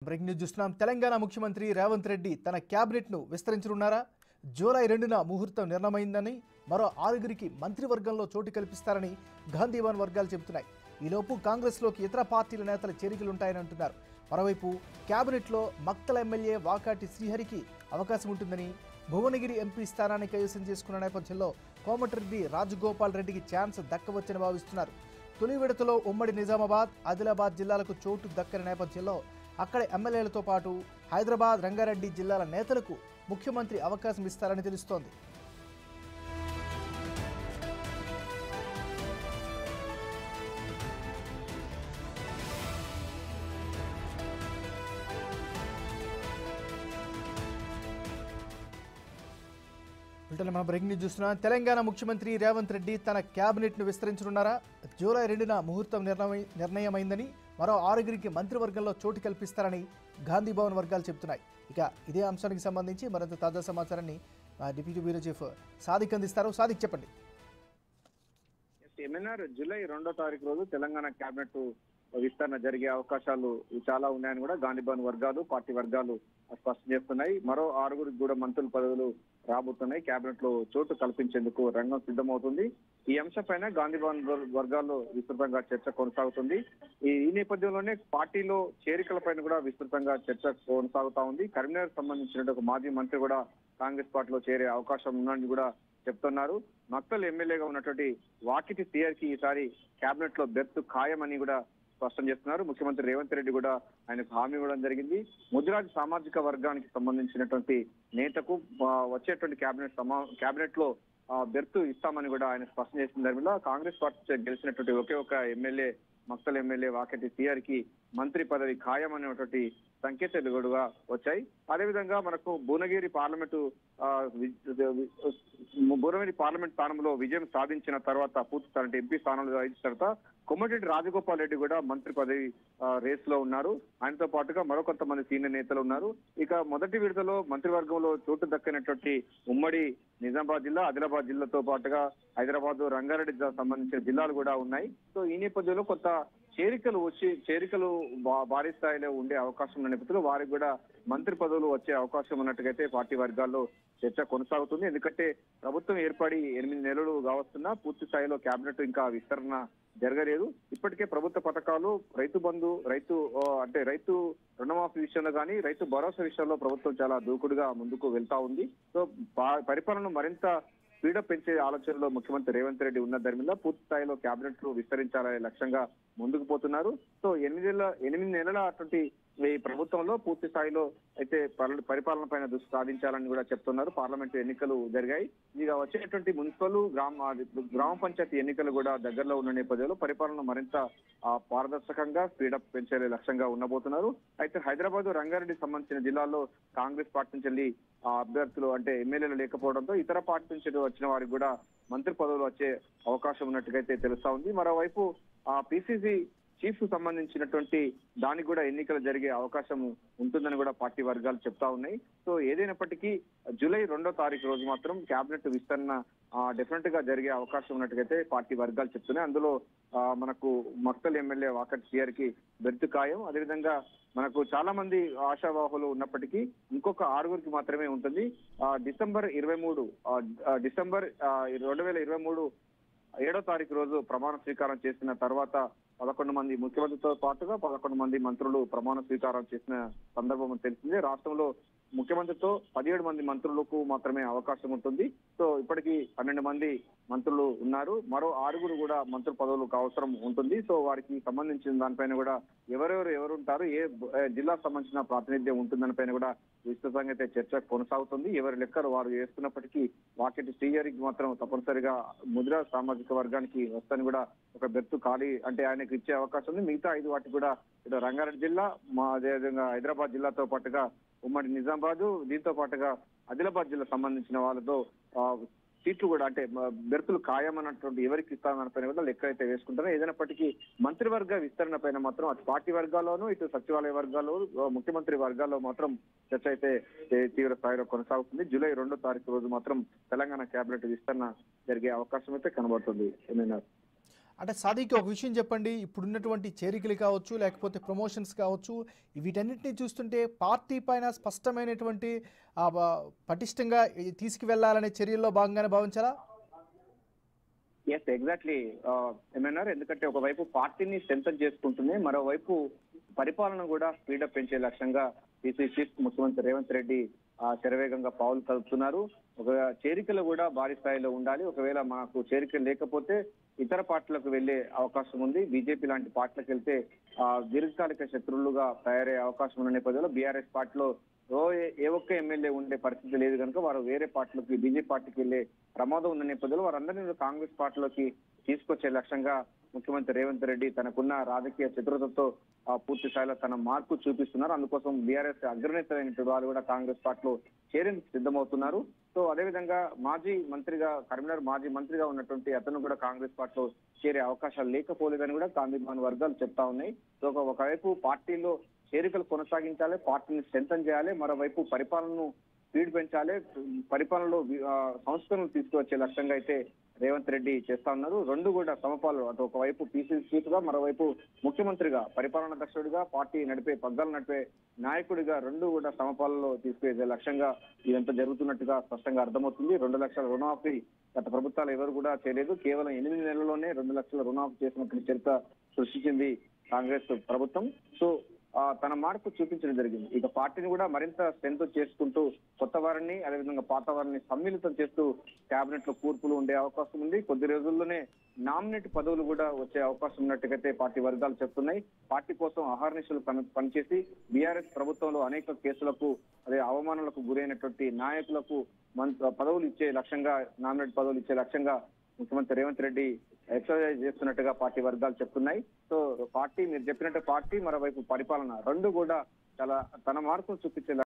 Breaking news చూస్తున్నాం. తెలంగాణ ముఖ్యమంత్రి రేవంత్ రెడ్డి తన క్యాబినెట్ ను విస్తరించనున్నారా? జూలై 2న ముహూర్తం నిర్ణయమైందని, మరో 6గురికి మంత్రివర్గంలో చోటు కల్పిస్తారని గాంధీభవన్ వర్గాలు చెబుతున్నాయి. ఈలోపు కాంగ్రెస్లోకి ఇతర పార్టీల నేతల చేరికలుంటాయని అంటున్నారు. మరోవైపు క్యాబినెట్లో మక్తల ఎమ్మెల్యే వాకాటి శ్రీహరికి అవకాశం ఉంటుందని, భువనగిరి ఎంపీ స్థానాన్ని కైవసం చేసుకున్న నేపథ్యంలో కోమటిరెడ్డి రాజగోపాల్ రెడ్డికి ఛాన్స్ దక్కవచ్చని భావిస్తున్నారు. తొలి విడతలో ఉమ్మడి నిజామాబాద్, ఆదిలాబాద్ జిల్లాలకు చోటు దక్కని నేపథ్యంలో అక్కడ ఎమ్మెల్యేలతో పాటు హైదరాబాద్, రంగారెడ్డి జిల్లాల నేతలకు ముఖ్యమంత్రి అవకాశం ఇస్తారని తెలుస్తోంది. మనం బ్రేకింగ్ న్యూస్ చూస్తున్నాం. తెలంగాణ ముఖ్యమంత్రి రేవంత్ రెడ్డి తన క్యాబినెట్ను విస్తరించనున్నారా? జూలై 2న ముహూర్తం నిర్ణయమైందని, మరో 6గురికి మంత్రివర్గంలో చోటు కల్పిస్తారని గాంధీభవన్ వర్గాలు చెబుతున్నాయి. ఇక ఇదే అంశానికి సంబంధించి మరింత తాజా సమాచారాన్ని డిప్యూటీ బ్యూరో చీఫ్ సాదిక్ అందిస్తారు. సాదిక్, చెప్పండి. జూలై 2వ తారీఖు రోజు తెలంగాణ క్యాబినెట్ విస్తరణ జరిగే అవకాశాలు చాలా ఉన్నాయని కూడా గాంధీభవన్ వర్గాలు, పార్టీ వర్గాలు స్పష్టం చేస్తున్నాయి. మరో 6గురికి కూడా మంత్రుల పదవులు రాబోతున్నాయి. క్యాబినెట్ లో చోటు కల్పించేందుకు రంగం సిద్ధమవుతుంది. ఈ అంశంపైన గాంధీభవన్ వర్గాల్లో విస్తృతంగా చర్చ కొనసాగుతుంది. ఈ నేపథ్యంలోనే పార్టీలో చేరికలపైన కూడా విస్తృతంగా చర్చ కొనసాగుతా ఉంది. కరీంనగర్ సంబంధించిన ఒక మాజీ మంత్రి కూడా కాంగ్రెస్ పార్టీలో చేరే అవకాశం ఉందని కూడా చెప్తున్నారు. మక్తల్ ఎమ్మెల్యేగా ఉన్నటువంటి వాకిటి శ్రీహరికి ఈసారి క్యాబినెట్ లో బెర్త్ ఖాయమని కూడా స్పష్టం చేస్తున్నారు. ముఖ్యమంత్రి రేవంత్ రెడ్డి కూడా ఆయనకు హామీ ఇవ్వడం జరిగింది. ముదిరాజ్ సామాజిక వర్గానికి సంబంధించినటువంటి నేతకు వచ్చేటువంటి క్యాబినెట్ లో బెర్త్ ఇస్తామని కూడా ఆయన స్పష్టం చేసిన దర్మిలో కాంగ్రెస్ పార్టీ గెలిచినటువంటి ఒకే ఒక ఎమ్మెల్యే, మక్తల్ ఎమ్మెల్యే వాకటి శ్రీహరికి మంత్రి పదవి ఖాయం అనేటువంటి సంకేతాలు కూడా వచ్చాయి. అదేవిధంగా మనకు భువనగిరి పార్లమెంట్ స్థానంలో విజయం సాధించిన తర్వాత పూర్తి స్థానం ఎంపీ స్థానంలో సాధించిన తర్వాత కోమటిరెడ్డి రాజగోపాల్ రెడ్డి కూడా మంత్రి పదవి రేస్ లో ఉన్నారు. ఆయనతో పాటుగా మరో కొంతమంది సీనియర్ నేతలు ఉన్నారు. ఇక మొదటి విడతలో మంత్రివర్గంలో చోటు దక్కినటువంటి ఉమ్మడి నిజామాబాద్ జిల్లా, ఆదిలాబాద్ జిల్లాతో పాటుగా హైదరాబాద్, రంగారెడ్డి సంబంధించిన జిల్లాలు కూడా ఉన్నాయి. సో ఈ నేపథ్యంలో కొంత చేరికలు భారీ స్థాయిలో ఉండే అవకాశం ఉన్న నేపథ్యంలో వారికి కూడా మంత్రి పదవులు వచ్చే అవకాశం ఉన్నట్టుగైతే పార్టీ వర్గాల్లో చర్చ కొనసాగుతుంది. ఎందుకంటే ప్రభుత్వం ఏర్పడి 8 నెలలు కావస్తున్నా పూర్తి స్థాయిలో క్యాబినెట్ ఇంకా విస్తరణ జరగలేదు. ఇప్పటికే ప్రభుత్వ పథకాలు, రైతు బంధు, రైతు రుణమాఫీ విషయంలో కానీ, రైతు భరోసా విషయంలో ప్రభుత్వం చాలా దూకుడుగా ముందుకు వెళ్తా ఉంది. సో పరిపాలన మరింత స్పీడప్ పెంచే ఆలోచనలో ముఖ్యమంత్రి రేవంత్ రెడ్డి ఉన్న దర్మిలో పూర్తి స్థాయిలో క్యాబినెట్ లు విస్తరించాలనే లక్ష్యంగా ముందుకు పోతున్నారు. సో 8 నెలల అటువంటి ఈ ప్రభుత్వంలో పూర్తి స్థాయిలో అయితే పరిపాలన పైన దృష్టి సాధించాలని కూడా చెప్తున్నారు. పార్లమెంటు ఎన్నికలు జరిగాయి. ఇక వచ్చేటువంటి మున్సిపల్, గ్రామ పంచాయతీ ఎన్నికలు కూడా దగ్గరలో ఉన్న నేపథ్యంలో పరిపాలన మరింత పారదర్శకంగా స్పీడప్ పెంచే లక్ష్యంగా ఉండబోతున్నారు. అయితే హైదరాబాద్, రంగారెడ్డి సంబంధించిన జిల్లాల్లో కాంగ్రెస్ పార్టీ నుంచి వెళ్ళి అభ్యర్థులు ఎమ్మెల్యేలు లేకపోవడంతో ఇతర పార్టీ నుంచి వచ్చిన వారికి కూడా మంత్రి పదవులు వచ్చే అవకాశం ఉన్నట్టుగైతే తెలుస్తా ఉంది. మరోవైపు పిసిసి చీఫ్ సంబంధించినటువంటి దానికి కూడా ఎన్నికలు జరిగే అవకాశం ఉంటుందని కూడా పార్టీ వర్గాలు చెప్తా ఉన్నాయి. సో ఏదైనప్పటికీ జూలై 2వ తారీఖు రోజు మాత్రం క్యాబినెట్ విస్తరణ డెఫినెట్ గా జరిగే అవకాశం ఉన్నట్టుగైతే పార్టీ వర్గాలు చెప్తున్నాయి. అందులో మనకు మక్తల్ ఎమ్మెల్యే వాకటి శ్రీహరికి బెర్త్ ఖాయం. అదేవిధంగా మనకు చాలా మంది ఆశావాహులు ఉన్నప్పటికీ ఇంకొక 6గురికి మాత్రమే ఉంటుంది. డిసెంబర్ 2023 7వ తారీఖు రోజు ప్రమాణ స్వీకారం చేసిన తర్వాత 11 మంది ముఖ్యమంత్రితో పాటుగా 11 మంది మంత్రులు ప్రమాణ స్వీకారం చేసిన సందర్భం తెలిసిందే. రాష్ట్రంలో ముఖ్యమంత్రితో 17 మంది మంత్రులకు మాత్రమే అవకాశం ఉంటుంది. సో ఇప్పటికీ 12 మంది మంత్రులు ఉన్నారు. మరో 6గురు కూడా మంత్రి పదవులకు అవసరం ఉంటుంది. సో వారికి సంబంధించిన దానిపైన కూడా ఎవరు ఉంటారు, ఏ జిల్లాకు సంబంధించిన ప్రాతినిధ్యం ఉంటుందనిపైన కూడా విస్తృతంగా అయితే చర్చ కొనసాగుతుంది. ఎవరి లెక్కలు వారు వేస్తున్నప్పటికీ వాకిటి శ్రీహరికి మాత్రం తప్పనిసరిగా ముదిరాజ్ సామాజిక వర్గానికి వస్తని కూడా ఒక బెర్త్ ఖాళీ ఆయనకు ఇచ్చే అవకాశం ఉంది. మిగతా 5 వాటికి కూడా ఇటు రంగారెడ్డి జిల్లా, అదేవిధంగా హైదరాబాద్ జిల్లాతో పాటుగా ఉమ్మడి నిజామాబాద్, దీంతో పాటుగా ఆదిలాబాద్ జిల్లా సంబంధించిన వాళ్ళతో సీట్లు కూడా బెర్తులు ఖాయమన్నటువంటి ఎవరికి ఇస్తామన్న కూడా లెక్క అయితే వేసుకుంటారో. ఏదైనప్పటికీ మంత్రివర్గ విస్తరణ పైన మాత్రం అటు పార్టీ వర్గాల్లోనూ, ఇటు సచివాలయ వర్గాల్లో, ముఖ్యమంత్రి వర్గాల్లో మాత్రం చర్చ అయితే తీవ్ర స్థాయిలో కొనసాగుతుంది. జూలై 2వ తారీఖు రోజు మాత్రం తెలంగాణ కేబినెట్ విస్తరణ జరిగే అవకాశం అయితే కనబడుతుంది. అంటే సాదిక్ ఒక విషయం చెప్పండి, ఇప్పుడున్నటువంటి చేరికలు కావచ్చు లేకపోతే ప్రమోషన్స్ కావచ్చు, వీటన్నిటిని చూస్తుంటే పార్టీ పైన స్పష్టమైనటువంటి పటిష్టంగా తీసుకువెళ్లాలనే చర్యల్లో భాగంగానే భావించాలా? ఎస్, ఎగ్జాక్ట్లీ ఏమన్నారు. ఎందుకంటే ఒకవైపు పార్టీని స్ట్రెంథన్ చేసుకుంటుంది, మరోవైపు పరిపాలన కూడా స్పీడప్ పెంచే లక్ష్యంగా చీఫ్ ముఖ్యమంత్రి రేవంత్ రెడ్డి శరవేగంగా పావులు కలుపుతున్నారు. ఒక చేరికలు కూడా భారీ స్థాయిలో ఉండాలి. ఒకవేళ మాకు చేరికలు లేకపోతే ఇతర పార్టీలకు వెళ్లే అవకాశం ఉంది. బీజేపీ లాంటి పార్టీలకు వెళ్తే దీర్ఘకాలిక శత్రువులుగా తయారయ్యే అవకాశం ఉన్న నేపథ్యంలో బీఆర్ఎస్ పార్టీలో ఏ ఒక్క ఎమ్మెల్యే ఉండే పరిస్థితి లేదు కనుక వారు వేరే పార్టీలకి బీజేపీ పార్టీకి వెళ్లే ప్రమాదం ఉన్న నేపథ్యంలో వారందరినీ కాంగ్రెస్ పార్టీలోకి తీసుకొచ్చే లక్ష్యంగా ముఖ్యమంత్రి రేవంత్ రెడ్డి తనకున్న రాజకీయ చతురతతో పూర్తి స్థాయిలో తన మార్పు చూపిస్తున్నారు. అందుకోసం బీఆర్ఎస్ అగ్రనేత అయినటువంటి వారు కూడా కాంగ్రెస్ పార్టీలో చేరేందుకు సిద్ధమవుతున్నారు. సో అదేవిధంగా కరీంనగర్ మాజీ మంత్రిగా ఉన్నటువంటి అతను కూడా కాంగ్రెస్ పార్టీలో చేరే అవకాశాలు లేకపోలేదని కూడా గాంధీభవన్ వర్గాలు చెప్తా ఉన్నాయి. సో ఒకవైపు పార్టీలో చేరికలు కొనసాగించాలి, పార్టీని స్ట్రెంథన్ చేయాలి, మరోవైపు పరిపాలనను స్పీడ్ పెంచాలి, పరిపాలనలో సంస్కరణలు తీసుకువచ్చే లక్ష్యంగా అయితే రేవంత్ రెడ్డి చేస్తా ఉన్నారు. రెండు కూడా సమపాలు, అటు ఒకవైపు పీసీసీ చీఫ్ గా, మరోవైపు ముఖ్యమంత్రిగా, పరిపాలనా దక్షుడిగా, పార్టీ పగ్గాలు నడిపే నాయకుడిగా రెండు కూడా సమపాలలో తీసుకువెళ్లే లక్ష్యంగా ఇదంతా జరుగుతున్నట్టుగా స్పష్టంగా అర్థమవుతుంది. 2 లక్షల రుణమాఫీ గత ప్రభుత్వాలు ఎవరు కూడా చేయలేదు. కేవలం 8 నెలల్లోనే 2 లక్షల రుణమాఫీ చేసినటువంటి చరిత్ర సృష్టించింది కాంగ్రెస్ ప్రభుత్వం. సో తన మార్పు చూపించడం జరిగింది. ఇక పార్టీని కూడా మరింత స్ట్రెంత్ చేసుకుంటూ కొత్త వారిని, అదేవిధంగా పాత వారిని సమ్మిళితం చేస్తూ కేబినెట్ లో కూర్పులు ఉండే అవకాశం ఉంది. కొద్ది రోజుల్లోనే నామినేట్ పదవులు కూడా వచ్చే అవకాశం ఉన్నట్టుగైతే పార్టీ వర్గాలు చెప్తున్నాయి. పార్టీ కోసం అహర్నిశలు పనిచేసి బీఆర్ఎస్ ప్రభుత్వంలో అనేక కేసులకు, అదే అవమానాలకు గురైనటువంటి నాయకులకు పదవులు ఇచ్చే లక్ష్యంగా, నామినేట్ పదవులు ఇచ్చే లక్ష్యంగా ముఖ్యమంత్రి రేవంత్ రెడ్డి ఎక్సర్సైజ్ చేస్తున్నట్టుగా పార్టీ వర్గాలు చెప్తున్నాయి. సో పార్టీ, మీరు చెప్పినట్టు పార్టీ, మరోవైపు పరిపాలన రెండు కూడా చాలా తన మార్పును చూపించే